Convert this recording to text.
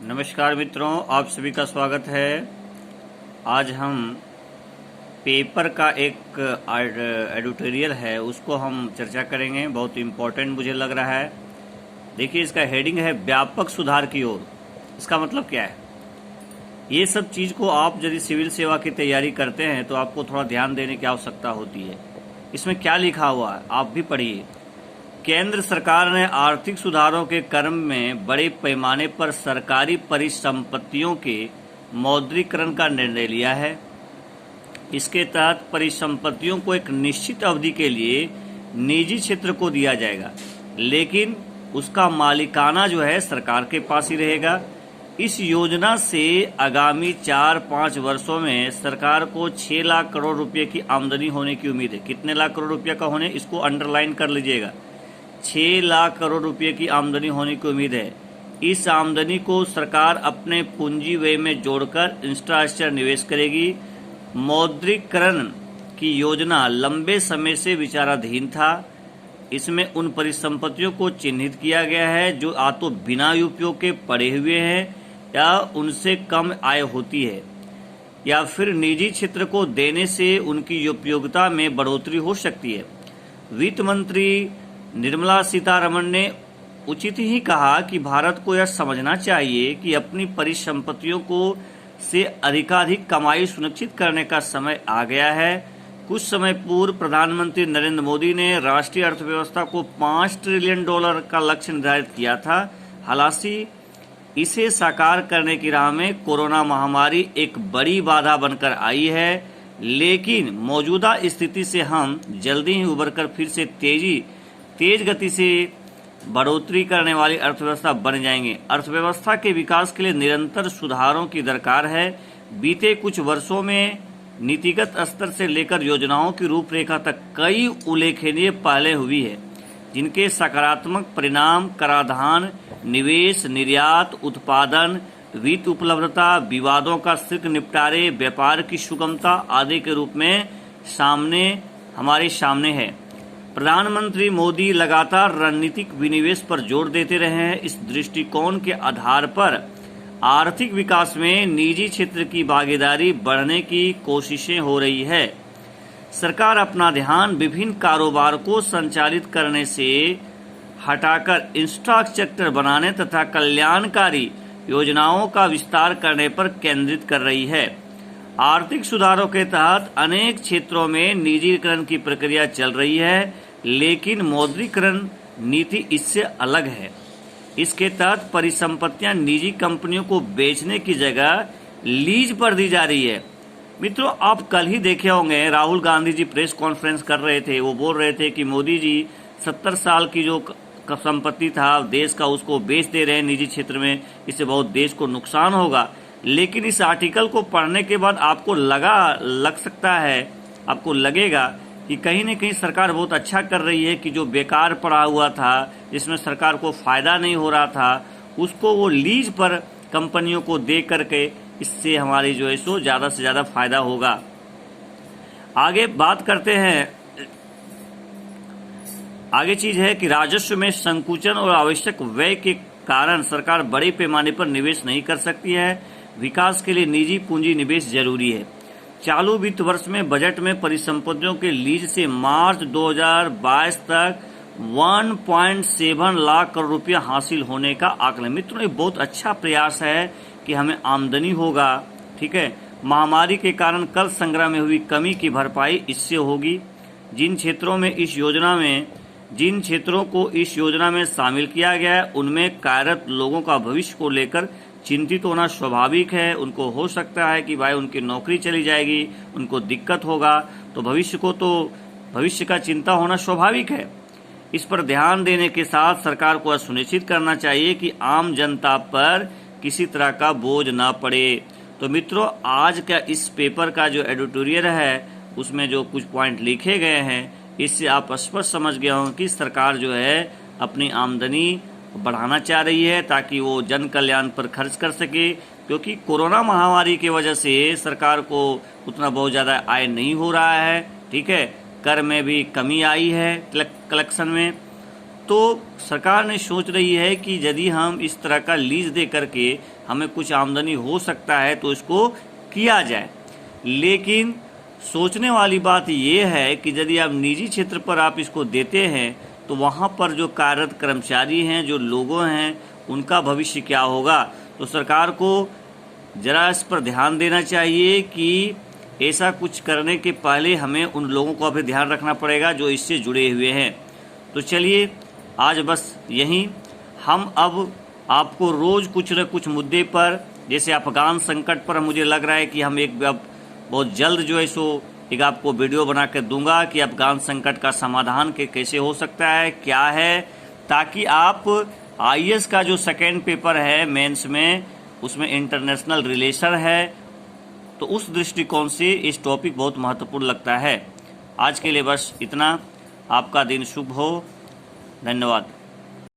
नमस्कार मित्रों, आप सभी का स्वागत है। आज हम पेपर का एक एडिटोरियल है उसको हम चर्चा करेंगे। बहुत इम्पोर्टेंट मुझे लग रहा है। देखिए, इसका हेडिंग है व्यापक सुधार की ओर। इसका मतलब क्या है? ये सब चीज़ को आप यदि सिविल सेवा की तैयारी करते हैं तो आपको थोड़ा ध्यान देने की आवश्यकता होती है। इसमें क्या लिखा हुआ है आप भी पढ़िए। केंद्र सरकार ने आर्थिक सुधारों के क्रम में बड़े पैमाने पर सरकारी परिसंपत्तियों के मौद्रीकरण का निर्णय लिया है। इसके तहत परिसंपत्तियों को एक निश्चित अवधि के लिए निजी क्षेत्र को दिया जाएगा, लेकिन उसका मालिकाना जो है सरकार के पास ही रहेगा। इस योजना से आगामी 4-5 वर्षों में सरकार को 6 लाख करोड़ रुपए की आमदनी होने की उम्मीद है। कितने लाख करोड़ रुपए का होने, इसको अंडरलाइन कर लीजिएगा। 6 लाख करोड़ रुपए की आमदनी होने की उम्मीद है। इस आमदनी को सरकार अपने पूंजी व्यय में जोड़कर इंफ्रास्ट्रक्चर निवेश करेगी। मौद्रीकरण की योजना लंबे समय से विचाराधीन था। इसमें उन परिसंपत्तियों को चिन्हित किया गया है जो या तो बिना उपयोग के पड़े हुए हैं या उनसे कम आय होती है, या फिर निजी क्षेत्र को देने से उनकी उपयोगिता में बढ़ोतरी हो सकती है। वित्त मंत्री निर्मला सीतारमण ने उचित ही कहा कि भारत को यह समझना चाहिए कि अपनी परिसंपत्तियों को से अधिकाधिक कमाई सुनिश्चित करने का समय आ गया है। कुछ समय पूर्व प्रधानमंत्री नरेंद्र मोदी ने राष्ट्रीय अर्थव्यवस्था को $5 ट्रिलियन का लक्ष्य निर्धारित किया था। हालांकि इसे साकार करने की राह में कोरोना महामारी एक बड़ी बाधा बनकर आई है, लेकिन मौजूदा स्थिति से हम जल्दी ही उबरकर फिर से तेज गति से बढ़ोतरी करने वाली अर्थव्यवस्था बन जाएंगे। अर्थव्यवस्था के विकास के लिए निरंतर सुधारों की दरकार है। बीते कुछ वर्षों में नीतिगत स्तर से लेकर योजनाओं की रूपरेखा तक कई उल्लेखनीय पहलें हुई है, जिनके सकारात्मक परिणाम कराधान, निवेश, निर्यात, उत्पादन, वित्त उपलब्धता, विवादों का शीघ्र निपटारे, व्यापार की सुगमता आदि के रूप में हमारे सामने है। प्रधानमंत्री मोदी लगातार रणनीतिक विनिवेश पर जोर देते रहे हैं। इस दृष्टिकोण के आधार पर आर्थिक विकास में निजी क्षेत्र की भागीदारी बढ़ने की कोशिशें हो रही है। सरकार अपना ध्यान विभिन्न कारोबार को संचालित करने से हटाकर इंफ्रास्ट्रक्चर बनाने तथा कल्याणकारी योजनाओं का विस्तार करने पर केंद्रित कर रही है। आर्थिक सुधारों के तहत अनेक क्षेत्रों में निजीकरण की प्रक्रिया चल रही है, लेकिन मौद्रीकरण नीति इससे अलग है। इसके तहत परिसंपत्तियां निजी कंपनियों को बेचने की जगह लीज पर दी जा रही है। मित्रों, आप कल ही देखे होंगे राहुल गांधी जी प्रेस कॉन्फ्रेंस कर रहे थे। वो बोल रहे थे कि मोदी जी 70 साल की जो संपत्ति था देश का, उसको बेच दे रहे हैं निजी क्षेत्र में। इससे बहुत देश को नुकसान होगा। लेकिन इस आर्टिकल को पढ़ने के बाद आपको आपको लगेगा कि कहीं न कहीं सरकार बहुत अच्छा कर रही है कि जो बेकार पड़ा हुआ था, जिसमें सरकार को फायदा नहीं हो रहा था, उसको वो लीज पर कंपनियों को दे करके इससे हमारी जो है सो ज़्यादा से ज़्यादा फायदा होगा। आगे बात करते हैं। आगे चीज है कि राजस्व में संकुचन और आवश्यक व्यय के कारण सरकार बड़े पैमाने पर निवेश नहीं कर सकती है। विकास के लिए निजी पूंजी निवेश जरूरी है। चालू वित्त वर्ष में बजट में परिसंपत्तियों के लीज से मार्च 2022 तक 1.7 लाख करोड़ रुपया हासिल होने का आकलन। मित्रों, ये बहुत अच्छा प्रयास है कि हमें आमदनी होगा। ठीक है, महामारी के कारण कर संग्रह में हुई कमी की भरपाई इससे होगी। जिन क्षेत्रों को इस योजना में शामिल किया गया है, उनमें कार्यरत लोगों का भविष्य को लेकर चिंतित होना स्वाभाविक है। उनको हो सकता है कि भाई उनकी नौकरी चली जाएगी, उनको दिक्कत होगा, तो भविष्य का चिंता होना स्वाभाविक है। इस पर ध्यान देने के साथ सरकार को सुनिश्चित करना चाहिए कि आम जनता पर किसी तरह का बोझ न पड़े। तो मित्रों, आज का इस पेपर का जो एडिटोरियल है उसमें जो कुछ पॉइंट लिखे गए हैं, इससे आप स्पष्ट समझ गए हों कि सरकार जो है अपनी आमदनी बढ़ाना चाह रही है ताकि वो जन कल्याण पर खर्च कर सके। क्योंकि कोरोना महामारी की वजह से सरकार को उतना बहुत ज़्यादा आय नहीं हो रहा है। ठीक है, कर में भी कमी आई है, कलेक्शन में। तो सरकार ने सोच रही है कि यदि हम इस तरह का लीज दे करके हमें कुछ आमदनी हो सकता है तो इसको किया जाए। लेकिन सोचने वाली बात ये है कि यदि आप निजी क्षेत्र पर आप इसको देते हैं तो वहाँ पर जो कार्यरत कर्मचारी हैं, जो लोगों हैं, उनका भविष्य क्या होगा। तो सरकार को ज़रा इस पर ध्यान देना चाहिए कि ऐसा कुछ करने के पहले हमें उन लोगों का भी ध्यान रखना पड़ेगा जो इससे जुड़े हुए हैं। तो चलिए आज बस यहीं, हम अब आपको रोज़ कुछ न कुछ मुद्दे पर, जैसे अफगान संकट पर मुझे लग रहा है कि हम एक बहुत जल्द जो है सो एक आपको वीडियो बना कर दूंगा कि अफगान संकट का समाधान कैसे हो सकता है, क्या है, ताकि आप आईएएस का जो सेकेंड पेपर है मेंस में, उसमें इंटरनेशनल रिलेशन है, तो उस दृष्टिकोण से इस टॉपिक बहुत महत्वपूर्ण लगता है। आज के लिए बस इतना। आपका दिन शुभ हो। धन्यवाद।